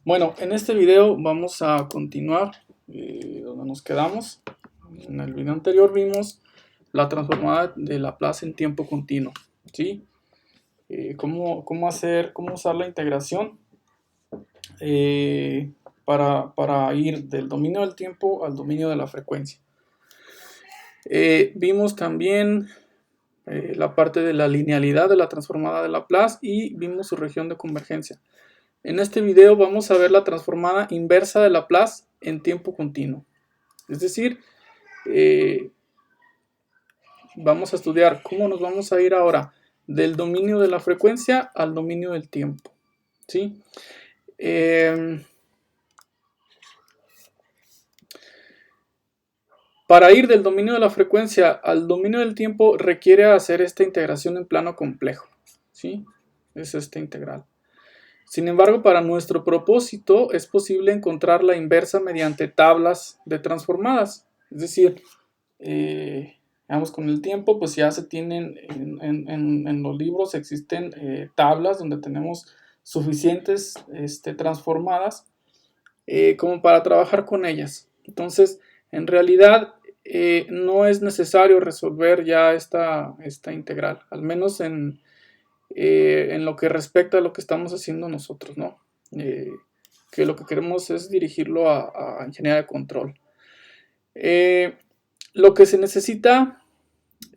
Bueno, en este video vamos a continuar donde nos quedamos. En el video anterior vimos la transformada de Laplace en tiempo continuo, ¿sí? Cómo usar la integración para ir del dominio del tiempo al dominio de la frecuencia. Vimos también la parte de la linealidad de la transformada de Laplace y vimos su región de convergencia. En este video vamos a ver la transformada inversa de Laplace en tiempo continuo. Es decir, vamos a estudiar cómo nos vamos a ir ahora del dominio de la frecuencia al dominio del tiempo, ¿sí? Para ir del dominio de la frecuencia al dominio del tiempo requiere hacer esta integración en plano complejo, ¿sí? Es esta integral. Sin embargo, para nuestro propósito es posible encontrar la inversa mediante tablas de transformadas. Es decir, digamos, con el tiempo, pues ya se tienen en los libros, existen tablas donde tenemos suficientes transformadas como para trabajar con ellas. Entonces, en realidad, no es necesario resolver ya esta integral, al menos en lo que respecta a lo que estamos haciendo nosotros, ¿no? Que lo que queremos es dirigirlo a ingeniería de control. Lo que se necesita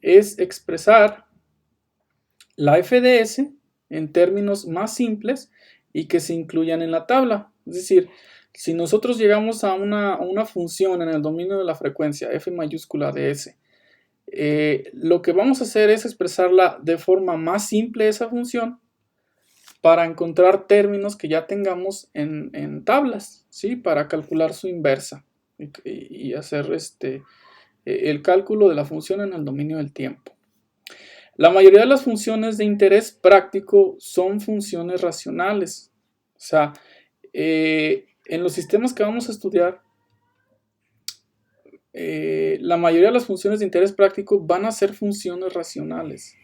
es expresar la FDS en términos más simples y que se incluyan en la tabla. Es decir, si nosotros llegamos a una función en el dominio de la frecuencia, f mayúscula de s, lo que vamos a hacer es expresarla de forma más simple esa función para encontrar términos que ya tengamos en tablas, ¿sí? Para calcular su inversa y hacer el cálculo de la función en el dominio del tiempo. La mayoría de las funciones de interés práctico son funciones racionales. O sea, en los sistemas que vamos a estudiar, la mayoría de las funciones de interés práctico van a ser funciones racionales.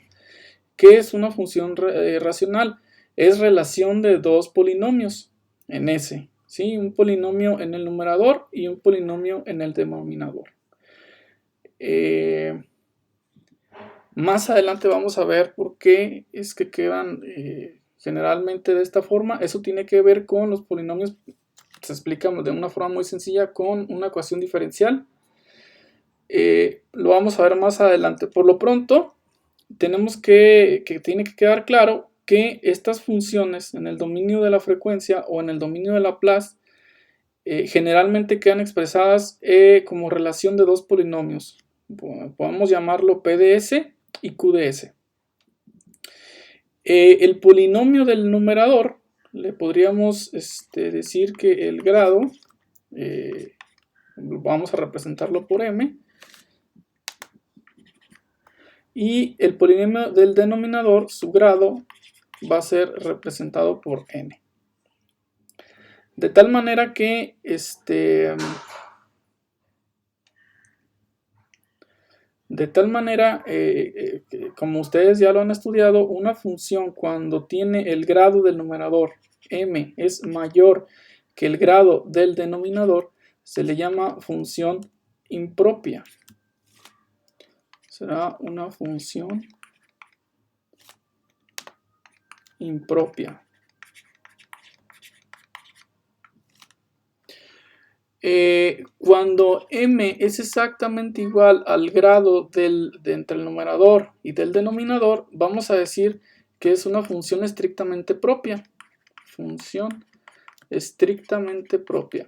¿Qué es una función racional? Es relación de dos polinomios en S, ¿sí? Un polinomio en el numerador y un polinomio en el denominador. Más adelante vamos a ver por qué es que quedan generalmente de esta forma. Eso tiene que ver con los polinomios, se explica de una forma muy sencilla con una ecuación diferencial. Lo vamos a ver más adelante. Por lo pronto, tenemos que tiene que quedar claro que estas funciones en el dominio de la frecuencia o en el dominio de Laplace generalmente quedan expresadas como relación de dos polinomios. Podemos llamarlo PDS y QDS. El polinomio del numerador le podríamos decir que el grado, vamos a representarlo por m, y el polinomio del denominador, su grado, va a ser representado por n. De tal manera que como ustedes ya lo han estudiado, una función cuando tiene el grado del numerador m es mayor que el grado del denominador, se le llama función impropia. Será una función impropia. Cuando m es exactamente igual al grado entre el numerador y del denominador, vamos a decir que es una función estrictamente propia. Función estrictamente propia.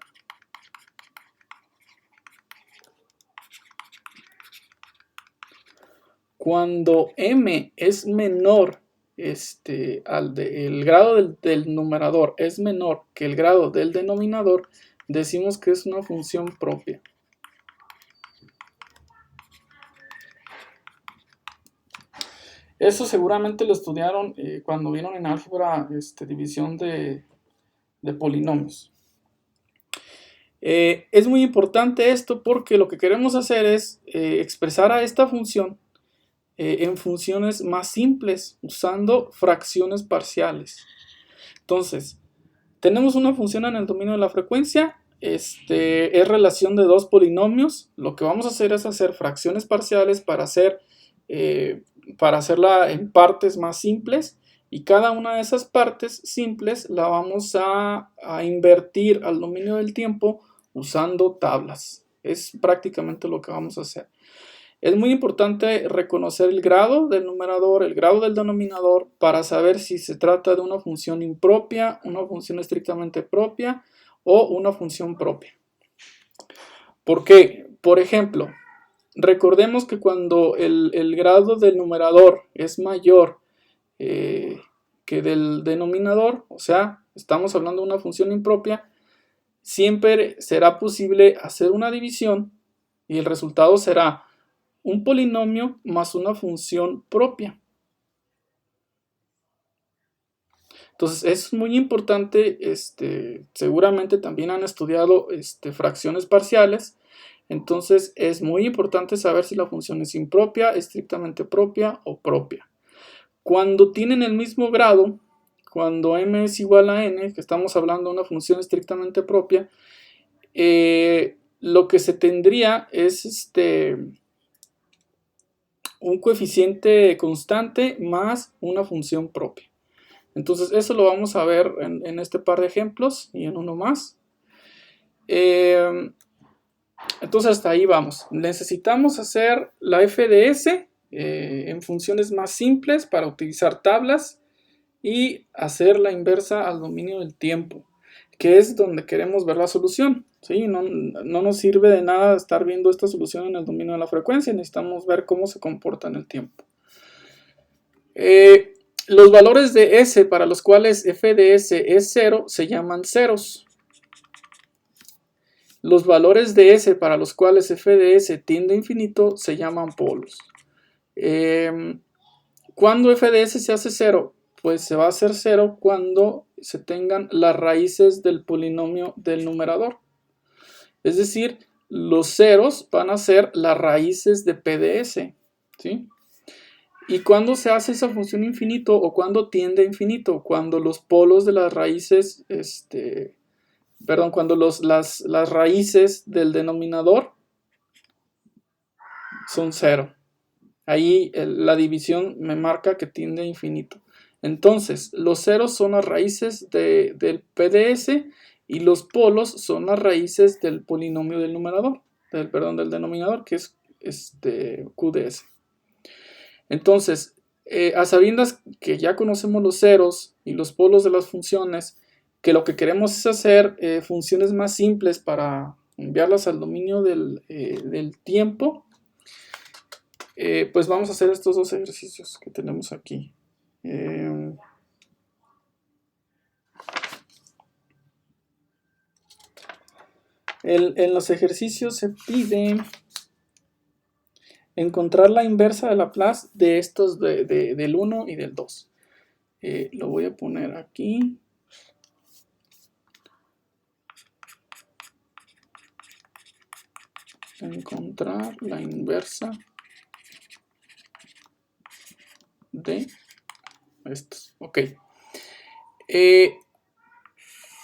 Cuando m es menor, el grado del numerador es menor que el grado del denominador, decimos que es una función propia. Eso seguramente lo estudiaron cuando vieron en álgebra división de polinomios. Es muy importante esto porque lo que queremos hacer es expresar a esta función en funciones más simples usando fracciones parciales. Entonces, tenemos una función en el dominio de la frecuencia. Es relación de dos polinomios. Lo que vamos a hacer es hacer fracciones parciales para hacerla en partes más simples. Y cada una de esas partes simples la vamos a invertir al dominio del tiempo usando tablas. Es prácticamente lo que vamos a hacer. Es muy importante reconocer el grado del numerador, el grado del denominador, para saber si se trata de una función impropia, una función estrictamente propia o una función propia. ¿Por qué? Por ejemplo, recordemos que cuando el grado del numerador es mayor que del denominador, o sea, estamos hablando de una función impropia, siempre será posible hacer una división y el resultado será un polinomio más una función propia. Entonces es muy importante, seguramente también han estudiado fracciones parciales, entonces es muy importante saber si la función es impropia, estrictamente propia o propia. Cuando tienen el mismo grado, cuando m es igual a n, que estamos hablando de una función estrictamente propia, lo que se tendría es un coeficiente constante más una función propia. Entonces eso lo vamos a ver en este par de ejemplos y en uno más. Entonces hasta ahí vamos. Necesitamos hacer la FDS en funciones más simples para utilizar tablas y hacer la inversa al dominio del tiempo, que es donde queremos ver la solución. ¿Sí? No nos sirve de nada estar viendo esta solución en el dominio de la frecuencia, necesitamos ver cómo se comporta en el tiempo. Los valores de S para los cuales f de S es 0 se llaman ceros. Los valores de S para los cuales f de S tiende a infinito se llaman polos. ¿Cuándo f de S se hace 0? Pues se va a hacer 0 cuando se tengan las raíces del polinomio del numerador. Es decir, los ceros van a ser las raíces de P de S. ¿Sí? ¿Y cuándo se hace esa función infinito o cuándo tiende a infinito? Cuando los polos de las raíces, cuando las raíces del denominador son 0. Ahí la división me marca que tiende a infinito. Entonces, los ceros son las raíces del PDS y los polos son las raíces del polinomio del numerador, del denominador, que es QDS. Entonces, a sabiendas que ya conocemos los ceros y los polos de las funciones, que lo que queremos es hacer funciones más simples para enviarlas al dominio del tiempo, pues vamos a hacer estos dos ejercicios que tenemos aquí. En los ejercicios se pide encontrar la inversa de Laplace de estos del 1 y del 2. Lo voy a poner aquí. Encontrar la inversa de estos. Ok.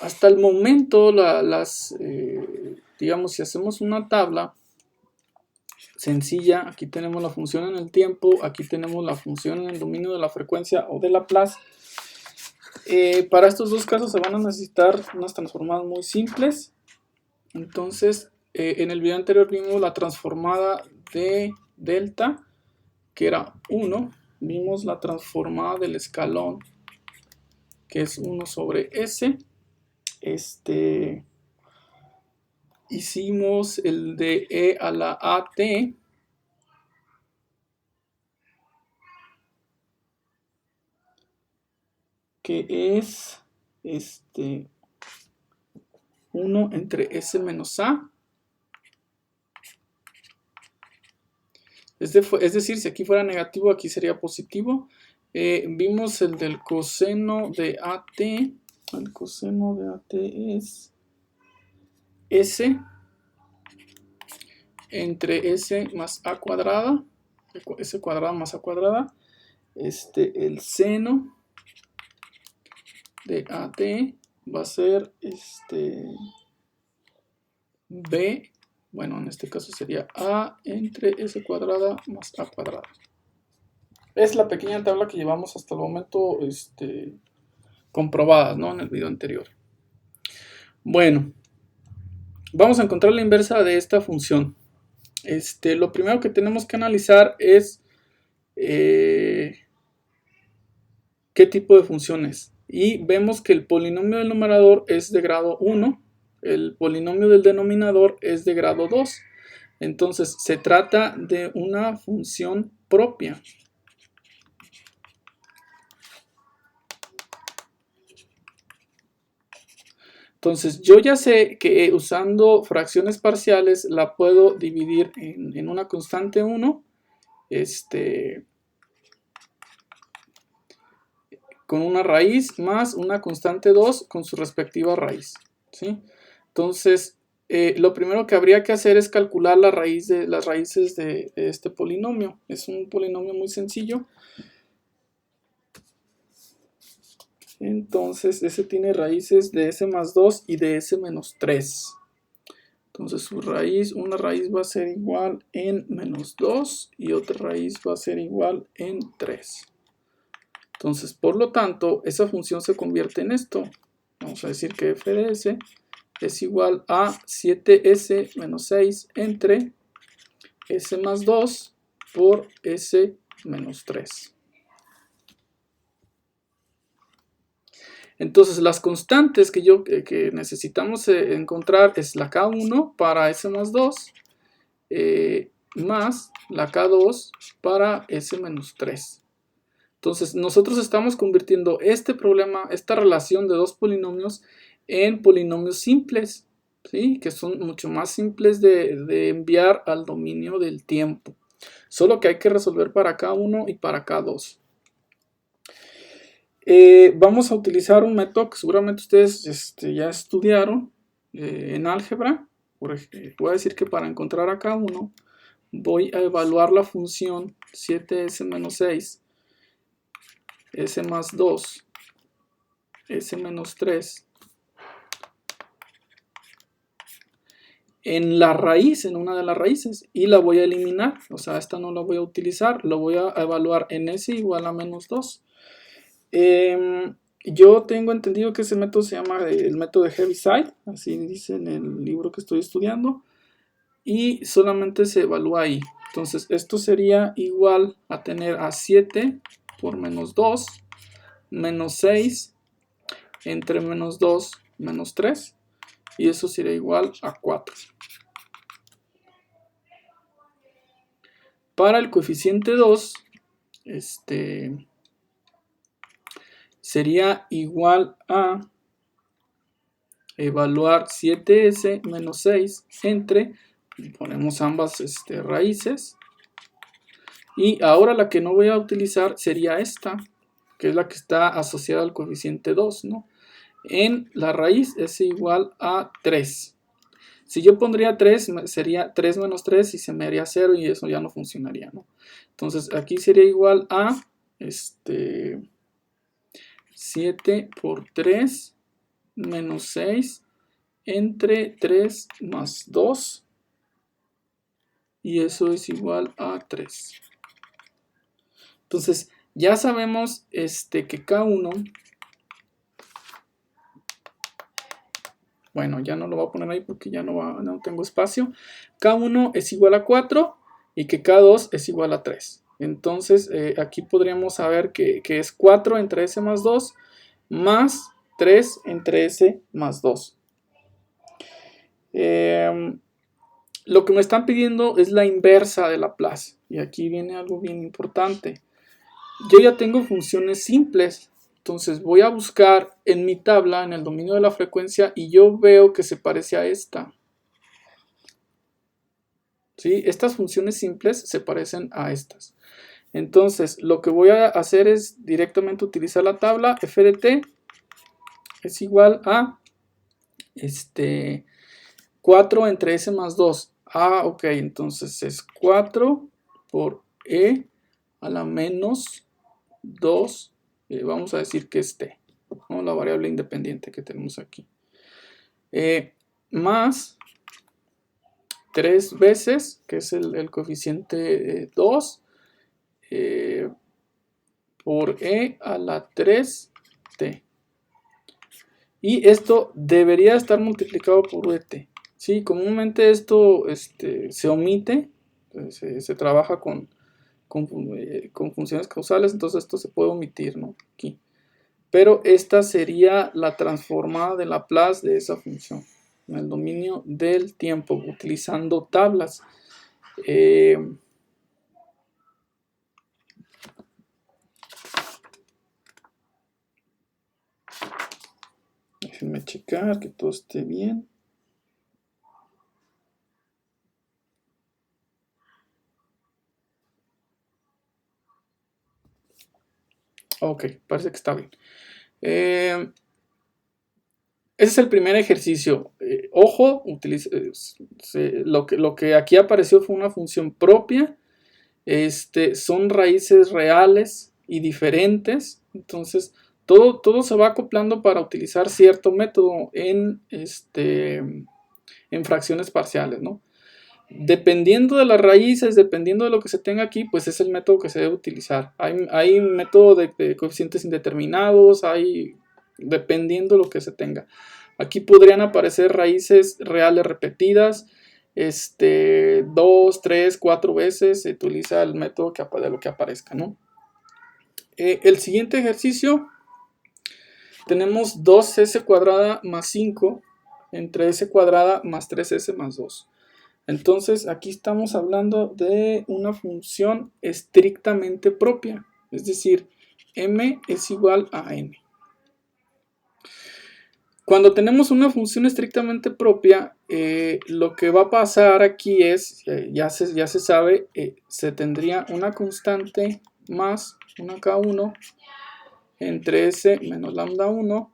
Hasta el momento, digamos, si hacemos una tabla sencilla, aquí tenemos la función en el tiempo, aquí tenemos la función en el dominio de la frecuencia o de Laplace. Para estos dos casos se van a necesitar unas transformadas muy simples. Entonces, en el video anterior vimos la transformada de delta, que era 1. Vimos la transformada del escalón, que es 1 sobre S. Hicimos el de E a la AT, que es 1 entre S menos A. Es decir, si aquí fuera negativo, aquí sería positivo. Vimos el del coseno de AT. El coseno de AT es S entre S más A cuadrada. S cuadrada más A cuadrada. El seno de AT va a ser b, bueno, en este caso sería a entre s cuadrada más a cuadrada. Es la pequeña tabla que llevamos hasta el momento comprobada, ¿no? En el video anterior. Bueno, vamos a encontrar la inversa de esta función. Lo primero que tenemos que analizar es qué tipo de función es. Y vemos que el polinomio del numerador es de grado 1, el polinomio del denominador es de grado 2. Entonces se trata de una función propia. Entonces yo ya sé que usando fracciones parciales la puedo dividir en una constante 1, con una raíz más una constante 2 con su respectiva raíz, ¿sí? Entonces lo primero que habría que hacer es calcular las raíces de este polinomio. Es un polinomio muy sencillo. Entonces ese tiene raíces de s más 2 y de s menos 3. Entonces su raíz, una raíz va a ser igual en menos 2 y otra raíz va a ser igual en 3. Entonces, por lo tanto, esa función se convierte en esto. Vamos a decir que f de s es igual a 7s menos 6 entre s más 2 por s menos 3. Entonces, las constantes que necesitamos encontrar es la K1 para S más 2 más la K2 para S menos 3. Entonces, nosotros estamos convirtiendo este problema, esta relación de dos polinomios en polinomios simples, ¿sí? Que son mucho más simples de enviar al dominio del tiempo. Solo que hay que resolver para K1 y para K2. Vamos a utilizar un método que seguramente ustedes ya estudiaron en álgebra. Voy a decir que para encontrar a K1 voy a evaluar la función 7s menos 6, s más 2, s menos 3 en la raíz, en una de las raíces, y la voy a eliminar. O sea, esta no la voy a utilizar, lo voy a evaluar en s igual a menos 2. Yo tengo entendido que ese método se llama el método de Heaviside, así dice en el libro que estoy estudiando, y solamente se evalúa ahí. Entonces esto sería igual a tener a 7 por menos 2 menos 6 entre menos 2 menos 3, y eso sería igual a 4. Para el coeficiente 2, sería igual a evaluar 7s menos 6 entre, ponemos ambas raíces, y ahora la que no voy a utilizar sería esta, que es la que está asociada al coeficiente 2, ¿no? En la raíz es igual a 3. Si yo pondría 3, sería 3 menos 3 y se me haría 0 y eso ya no funcionaría, ¿no? Entonces aquí sería igual a 7 por 3 menos 6 entre 3 más 2 y eso es igual a 3. Entonces ya sabemos que K1, bueno, ya no lo voy a poner ahí porque ya no tengo espacio. K1 es igual a 4 y que K2 es igual a 3. Entonces aquí podríamos saber que es 4 entre S más 2 más 3 entre S más 2. Lo que me están pidiendo es la inversa de Laplace. Y aquí viene algo bien importante. Yo ya tengo funciones simples. Entonces voy a buscar en mi tabla, en el dominio de la frecuencia, y yo veo que se parece a esta. ¿Sí? Estas funciones simples se parecen a estas. Entonces lo que voy a hacer es directamente utilizar la tabla. F de t es igual a 4 entre s más 2. Ok, entonces es 4 por e a la menos 2, vamos a decir que es t. ¿no? La variable independiente que tenemos aquí. Más 3 veces, que es el coeficiente 2, por e a la 3t. Y esto debería estar multiplicado por et. Sí, comúnmente esto se omite, se trabaja con funciones causales, entonces esto se puede omitir, ¿no? Aquí. Pero esta sería la transformada de Laplace de esa función en el dominio del tiempo, utilizando tablas. Déjenme checar que todo esté bien. Ok, parece que está bien. Ese es el primer ejercicio. Ojo, lo que aquí apareció fue una función propia. Son raíces reales y diferentes. Entonces, todo se va acoplando para utilizar cierto método en fracciones parciales, ¿no? Dependiendo de las raíces, dependiendo de lo que se tenga aquí, pues es el método que se debe utilizar. Hay un método de coeficientes indeterminados, dependiendo de lo que se tenga. Aquí podrían aparecer raíces reales repetidas, 2, 3, 4 veces. Se utiliza el método de lo que aparezca, ¿no? El siguiente ejercicio, tenemos 2s cuadrada más 5 entre s cuadrada más 3s más 2. Entonces aquí estamos hablando de una función estrictamente propia, es decir, m es igual a n. Cuando tenemos una función estrictamente propia, lo que va a pasar aquí es, ya se sabe, se tendría una constante más una k1 entre s menos lambda 1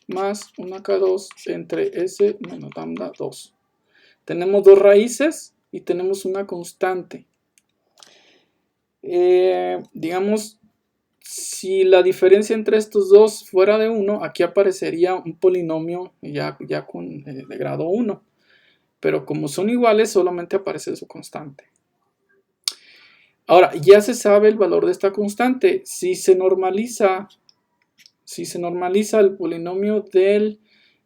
más una k2 entre s menos lambda 2. Tenemos dos raíces y tenemos una constante. Digamos, si la diferencia entre estos dos fuera de 1, aquí aparecería un polinomio ya con de grado 1. Pero como son iguales, solamente aparece su constante. Ahora, ya se sabe el valor de esta constante. Si se normaliza el polinomio del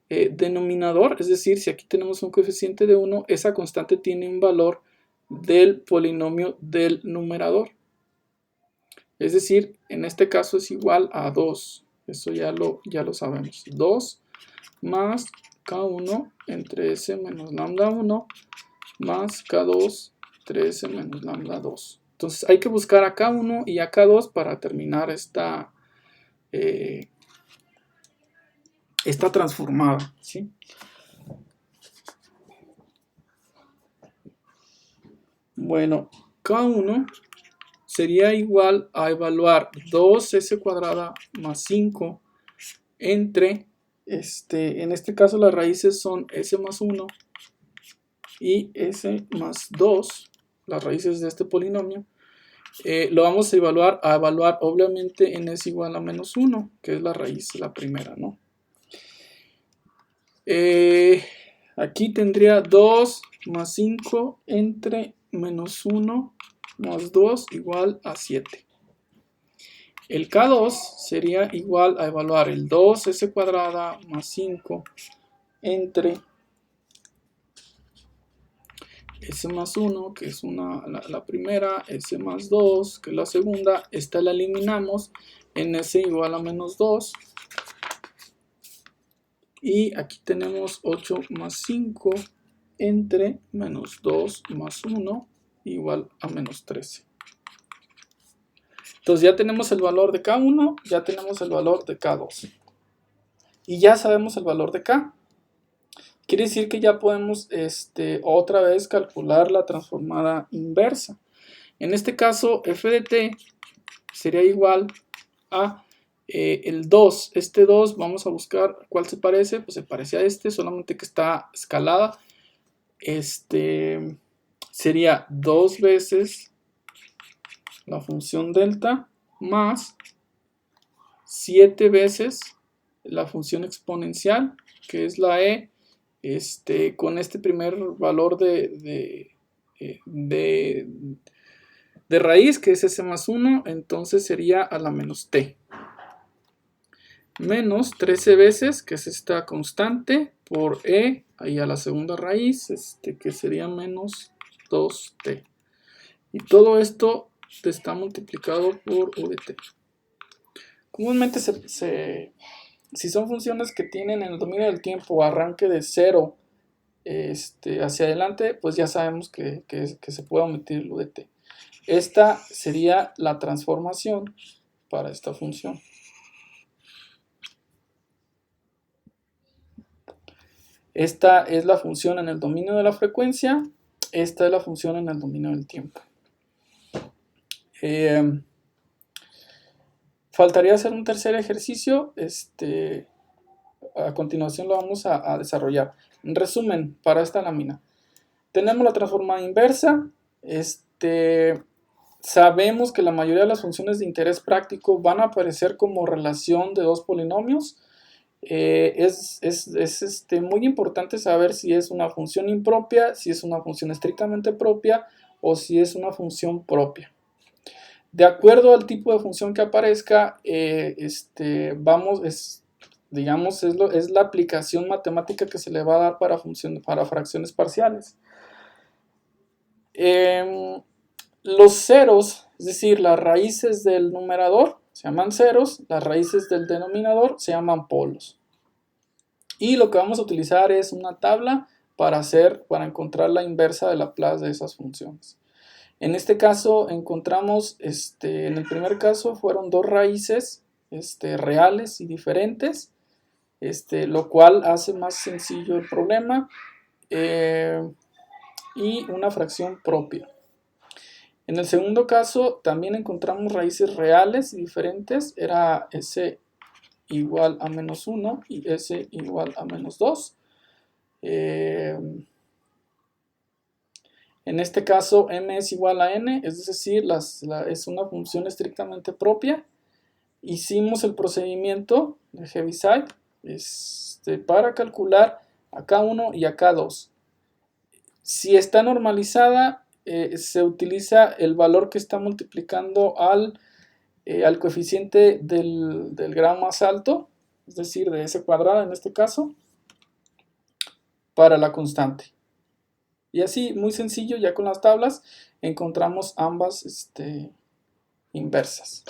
denominador, es decir, si aquí tenemos un coeficiente de 1, esa constante tiene un valor del polinomio del numerador. Es decir, en este caso es igual a 2. Eso ya lo sabemos. 2 más K1 entre S menos lambda 1 más K2 entre S menos lambda 2. Entonces hay que buscar a K1 y a K2 para terminar esta transformada, ¿sí? Bueno, K1 sería igual a evaluar 2s cuadrada más 5 entre, en este caso las raíces son s más 1 y s más 2, las raíces de este polinomio. Lo vamos a evaluar obviamente en s igual a menos 1, que es la raíz, la primera, ¿no? Aquí tendría 2 más 5 entre menos 1 más 2 igual a 7. El K2 sería igual a evaluar el 2s cuadrada más 5 entre s más 1, que es la primera, s más 2, que es la segunda. Esta la eliminamos en s igual a menos 2. Y aquí tenemos 8 más 5 entre menos 2 más 1 igual a menos 13. Entonces ya tenemos el valor de K1, ya tenemos el valor de K2. Y ya sabemos el valor de K. Quiere decir que ya podemos otra vez calcular la transformada inversa. En este caso, f de t sería igual a el 2. Este 2 vamos a buscar cuál se parece. Pues se parece a solamente que está escalada. Sería 2 veces la función delta más 7 veces la función exponencial, que es la e, con este primer valor de raíz, que es s más 1, entonces sería a la menos t. Menos 13 veces, que es esta constante, por e, ahí a la segunda raíz, que sería menos 2t. Y todo esto está multiplicado por u de t. Comúnmente si son funciones que tienen en el dominio del tiempo arranque de 0 hacia adelante, pues ya sabemos que se puede omitir el u de t. Esta sería la transformación para esta función. Esta es la función en el dominio de la frecuencia, esta es la función en el dominio del tiempo. Faltaría hacer un tercer ejercicio, a continuación lo vamos a desarrollar. En resumen, para esta lámina, tenemos la transformada inversa, sabemos que la mayoría de las funciones de interés práctico van a aparecer como relación de dos polinomios. Es muy importante saber si es una función impropia, si es una función estrictamente propia o si es una función propia. De acuerdo al tipo de función que aparezca, es la aplicación matemática que se le va a dar para fracciones parciales. Los ceros, es decir, las raíces del numerador se llaman ceros, las raíces del denominador se llaman polos. Y lo que vamos a utilizar es una tabla para encontrar la inversa de Laplace de esas funciones. En este caso encontramos, en el primer caso fueron dos raíces reales y diferentes, lo cual hace más sencillo el problema, y una fracción propia. En el segundo caso también encontramos raíces reales y diferentes, era s igual a menos 1 y s igual a menos 2. En este caso m es igual a n, es decir, es una función estrictamente propia. Hicimos el procedimiento de Heaviside para calcular a K1 y a K2. Si está normalizada, se utiliza el valor que está multiplicando al coeficiente del grado más alto, es decir, de s cuadrada en este caso, para la constante. Y así, muy sencillo, ya con las tablas encontramos ambas inversas.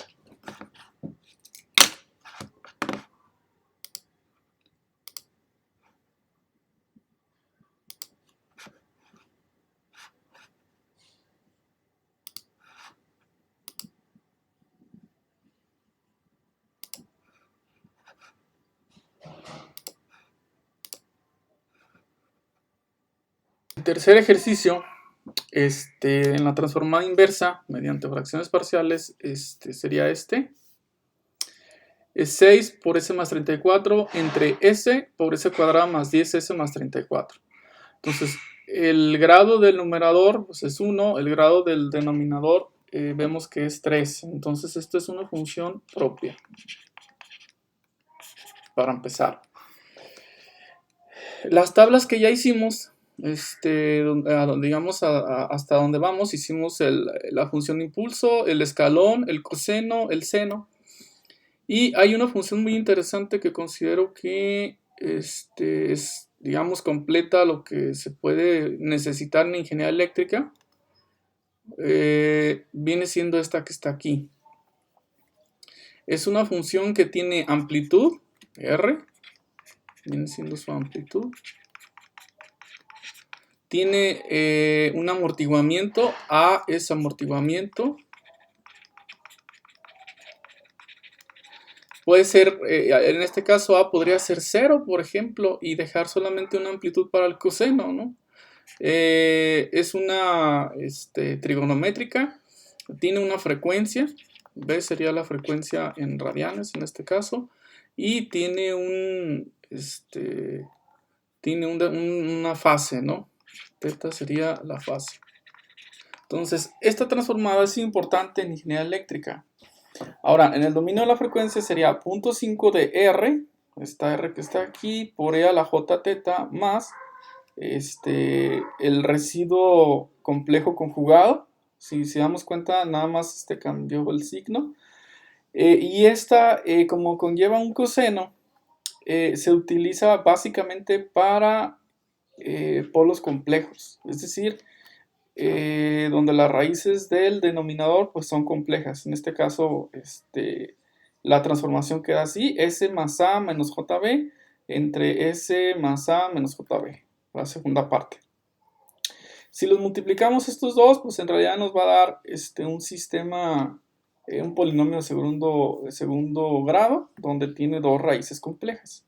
El tercer ejercicio, en la transformada inversa mediante fracciones parciales, sería este. Es 6 por s más 34 entre s por s cuadrada más 10s más 34. Entonces, el grado del numerador pues es 1, el grado del denominador vemos que es 3. Entonces, esto es una función propia. Para empezar. Las tablas que ya hicimos, digamos hasta donde vamos, hicimos la función de impulso, el escalón, el coseno, el seno. Y hay una función muy interesante que considero que es, digamos, completa lo que se puede necesitar en ingeniería eléctrica. Viene siendo esta que está aquí. Es una función que tiene amplitud, R, viene siendo su amplitud. Tiene un amortiguamiento, A es amortiguamiento. Puede ser, en este caso A podría ser 0, por ejemplo, y dejar solamente una amplitud para el coseno, ¿no? Es una trigonométrica, tiene una frecuencia, B sería la frecuencia en radianes en este caso, y tiene una fase, ¿no? Teta sería la fase. Entonces, esta transformada es importante en ingeniería eléctrica. Ahora, en el dominio de la frecuencia sería 0.5 de R esta R que está aquí, por E a la J teta más el residuo complejo conjugado. Si damos cuenta, nada más cambió el signo. Y esta, como conlleva un coseno, se utiliza básicamente para polos complejos, es decir, donde las raíces del denominador pues son complejas. En este caso, la transformación queda así: S más A menos JB entre S más A menos JB, la segunda parte. Si los multiplicamos estos dos, pues en realidad nos va a dar un sistema, un polinomio de segundo grado, donde tiene dos raíces complejas.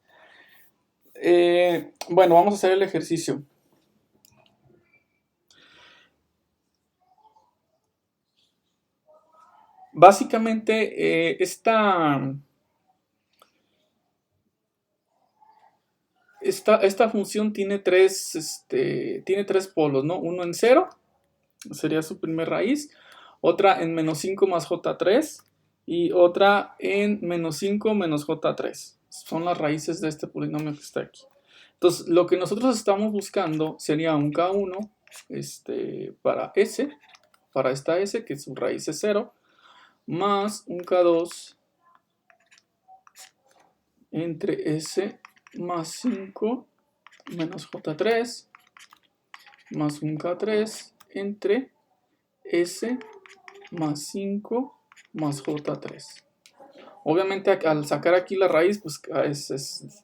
Bueno, vamos a hacer el ejercicio. Básicamente, esta función tiene tres polos, ¿no? Uno en 0, sería su primer raíz, otra en menos 5 más J3 y otra en menos 5 menos J3. Son las raíces de este polinomio que está aquí. Entonces, lo que nosotros estamos buscando sería un K1 para S, para esta S, que su raíz es 0, más un K2 entre S más 5 menos J3 más un K3 entre S más 5 más J3. Obviamente al sacar aquí la raíz, pues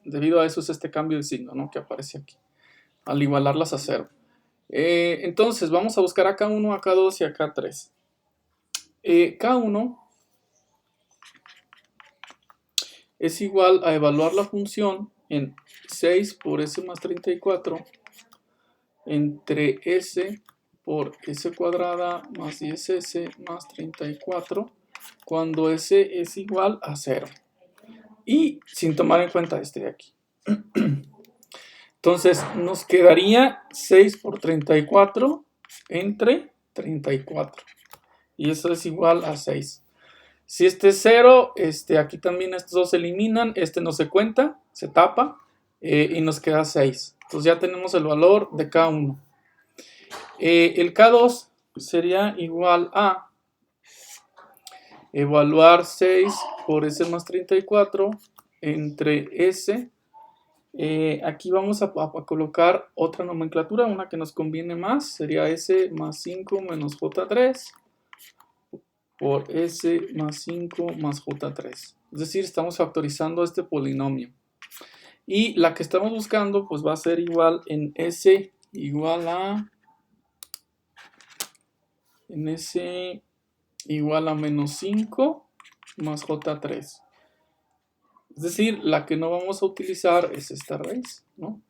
debido a eso es este cambio de signo, ¿no?, que aparece aquí, al igualarlas a 0. Entonces vamos a buscar a K1, a K2 y a K3. K1 es igual a evaluar la función en 6 por S más 34 entre S por S cuadrada más 10S más 34 cuando S es igual a 0. Y sin tomar en cuenta este de aquí. Entonces nos quedaría 6 por 34 entre 34. Y eso es igual a 6. Si este es 0, aquí también estos dos se eliminan. Este no se cuenta, se tapa. Y nos queda 6. Entonces ya tenemos el valor de K1. El K2 sería igual a evaluar 6 por S más 34 entre S. Aquí vamos a colocar otra nomenclatura, una que nos conviene más. Sería S más 5 menos J3 por S más 5 más J3. Es decir, estamos factorizando este polinomio. Y la que estamos buscando pues va a ser igual en S igual a menos 5 más J3. Es decir, la que no vamos a utilizar es esta raíz, ¿no?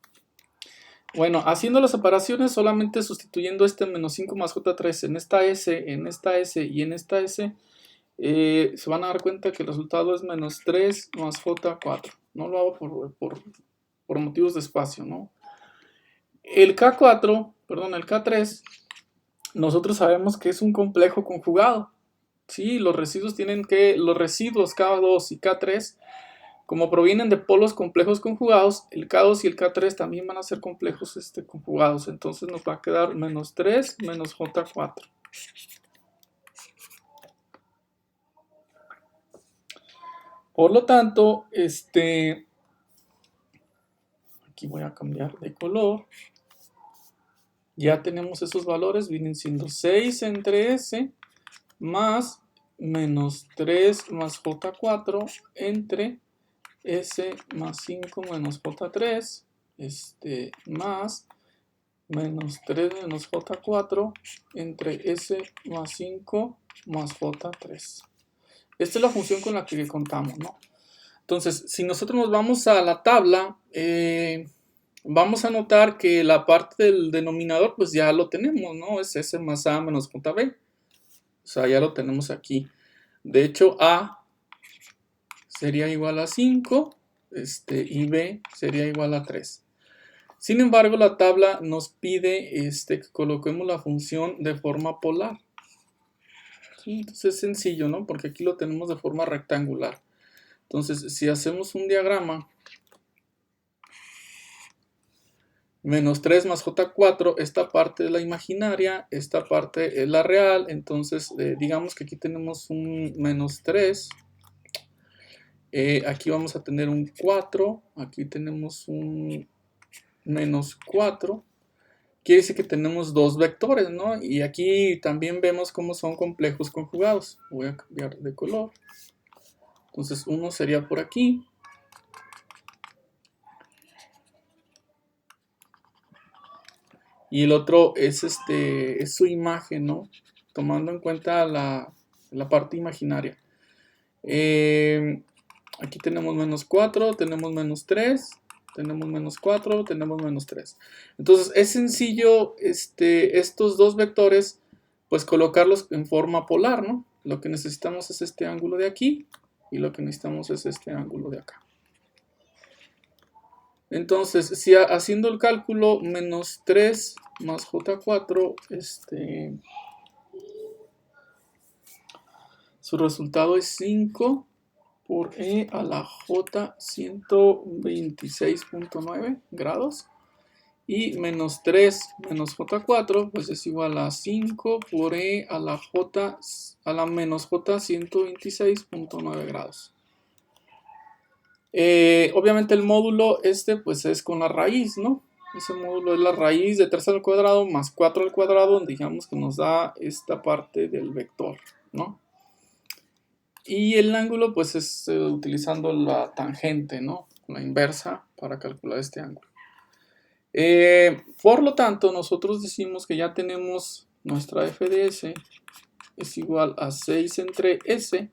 Bueno, haciendo las separaciones, solamente sustituyendo este menos 5 más J3 en esta S y en esta S, se van a dar cuenta que el resultado es menos 3 más J4. No lo hago por motivos de espacio, ¿no? El K3, nosotros sabemos que es un complejo conjugado. Sí, los residuos K2 y K3, como provienen de polos complejos conjugados, el K2 y el K3 también van a ser complejos conjugados. Entonces nos va a quedar menos 3 menos J4. Por lo tanto, aquí voy a cambiar de color. Ya tenemos esos valores, vienen siendo 6 entre S más menos 3 más J4 entre S más 5 menos J3 más menos 3 menos J4 entre S más 5 más J3. Esta es la función con la que contamos, ¿no? Entonces, si nosotros nos vamos a la tabla, vamos a notar que la parte del denominador pues ya lo tenemos, ¿no? Es S más A menos JB. O sea, ya lo tenemos aquí. De hecho, A sería igual a 5 y B sería igual a 3. Sin embargo, la tabla nos pide que coloquemos la función de forma polar. ¿Sí? Entonces es sencillo, ¿no? Porque aquí lo tenemos de forma rectangular. Entonces, si hacemos un diagrama Menos 3 más J4, esta parte es la imaginaria, esta parte es la real, entonces digamos que aquí tenemos un menos 3, aquí vamos a tener un 4, aquí tenemos un menos 4, quiere decir que tenemos dos vectores, ¿no? Y aquí también vemos cómo son complejos conjugados. Voy a cambiar de color. Entonces uno sería por aquí. Y el otro es es su imagen, ¿no? Tomando en cuenta la parte imaginaria. Aquí tenemos menos 4, tenemos menos 3, tenemos menos 4, tenemos menos 3. Entonces es sencillo estos dos vectores, pues colocarlos en forma polar, ¿no? Lo que necesitamos es este ángulo de aquí y lo que necesitamos es este ángulo de acá. Entonces, si haciendo el cálculo, menos 3 más J4, su resultado es 5 por E a la J 126.9 grados. Y menos 3 menos J4, pues es igual a 5 por E a la J a la menos J 126.9 grados. Obviamente el módulo pues es con la raíz, ¿no? Ese módulo es la raíz de 3 al cuadrado más 4 al cuadrado, digamos que nos da esta parte del vector, ¿no? Y el ángulo pues es utilizando la tangente, ¿no? La inversa para calcular este ángulo. Por lo tanto, nosotros decimos que ya tenemos nuestra f de s es igual a 6 entre s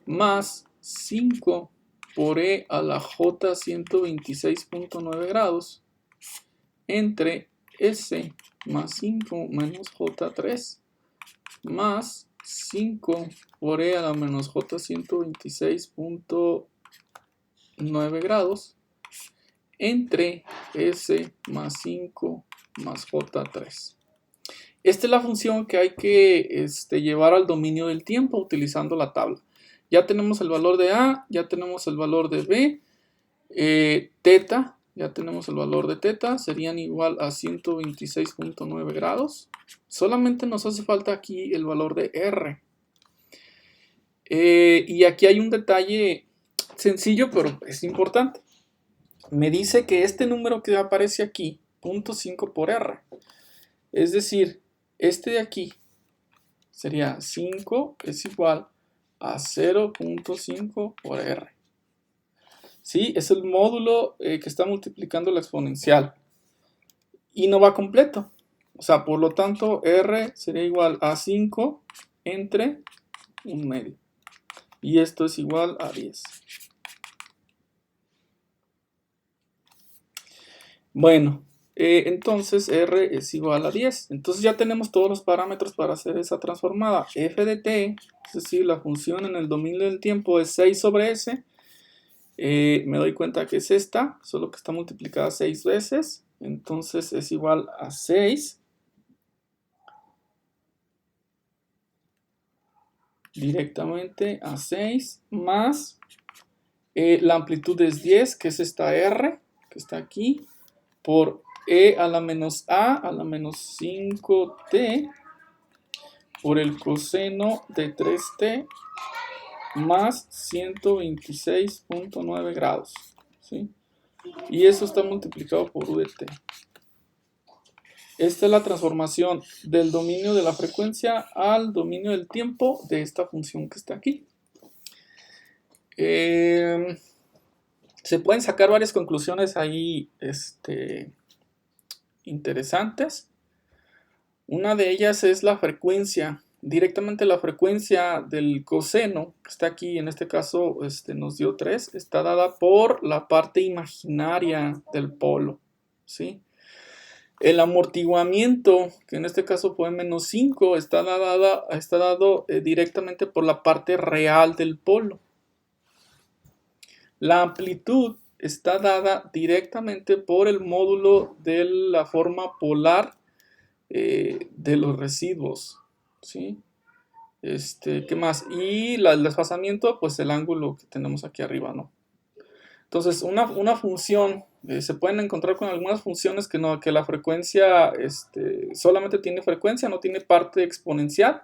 más 5 por e a la j 126.9 grados entre s más 5 menos j3 más 5 por e a la menos j 126.9 grados entre s más 5 más j3. Esta es la función que hay que llevar al dominio del tiempo utilizando la tabla. Ya tenemos el valor de a, ya tenemos el valor de b, teta, ya tenemos el valor de teta, serían igual a 126.9 grados. Solamente nos hace falta aquí el valor de r. Y aquí hay un detalle sencillo, pero es importante. Me dice que este número que aparece aquí, 0.5 por r, es decir, este de aquí sería 5 es igual a 0.5 por r. ¿Sí? Es el módulo que está multiplicando la exponencial. Y no va completo. O sea, por lo tanto, r sería igual a 5 entre 1/2. Y esto es igual a 10. Bueno, entonces r es igual a 10. Entonces ya tenemos todos los parámetros para hacer esa transformada. F de t, es decir, la función en el dominio del tiempo es 6 sobre s. Me doy cuenta que es esta, solo que está multiplicada 6 veces. Entonces es igual a 6 directamente a 6 más la amplitud es 10, que es esta r, que está aquí, por e a la menos a a la menos 5t por el coseno de 3t más 126.9 grados, ¿sí? Y eso está multiplicado por u de t. Esta es la transformación del dominio de la frecuencia al dominio del tiempo de esta función que está aquí. Se pueden sacar varias conclusiones ahí interesantes. Una de ellas es la frecuencia, directamente la frecuencia del coseno, que está aquí, en este caso nos dio 3, está dada por la parte imaginaria del polo, ¿sí? El amortiguamiento, que en este caso fue menos 5, está dado directamente por la parte real del polo. La amplitud está dada directamente por el módulo de la forma polar de los residuos, ¿sí? ¿Qué más? Y el desfasamiento, pues el ángulo que tenemos aquí arriba, ¿no? Entonces, una función, se pueden encontrar con algunas funciones que la frecuencia solamente tiene frecuencia, no tiene parte exponencial,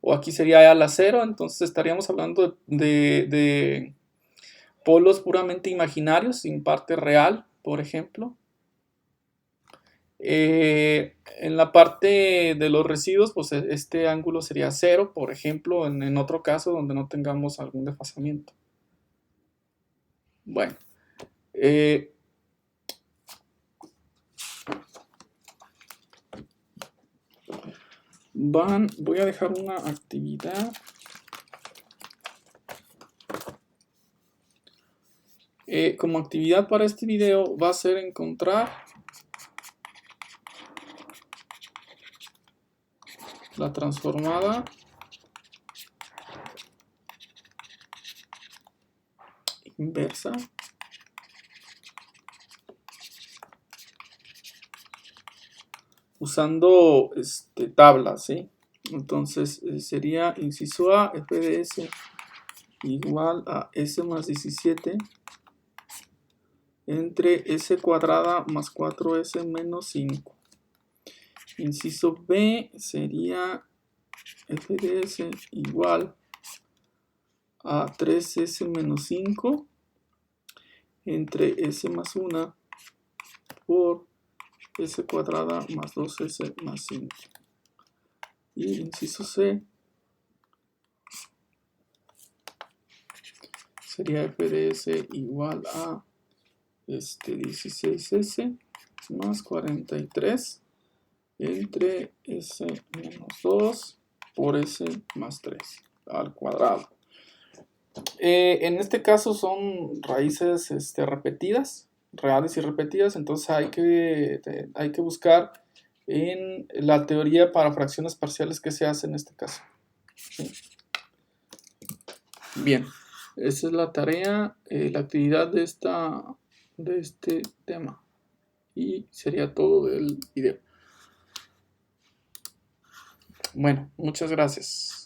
o aquí sería a la cero, entonces estaríamos hablando de polos puramente imaginarios, sin parte real, por ejemplo. En la parte de los residuos, pues este ángulo sería cero, por ejemplo, en otro caso donde no tengamos algún desfasamiento. Bueno, voy a dejar una actividad. Como actividad para este video va a ser encontrar la transformada inversa usando tablas, ¿sí? Entonces sería inciso A, f de s igual a s más 17 entre s cuadrada más 4s menos 5. Inciso B sería f de s igual a 3s menos 5 entre s más 1 por s cuadrada más 2s más 5. Y inciso C sería f de s igual a 16s más 43 entre s menos 2 por s más 3 al cuadrado. En este caso son raíces repetidas, reales y repetidas, entonces hay que buscar en la teoría para fracciones parciales que se hace en este caso. ¿Sí? Bien, esa es la tarea, la actividad de este tema, y sería todo del video. Bueno, muchas gracias.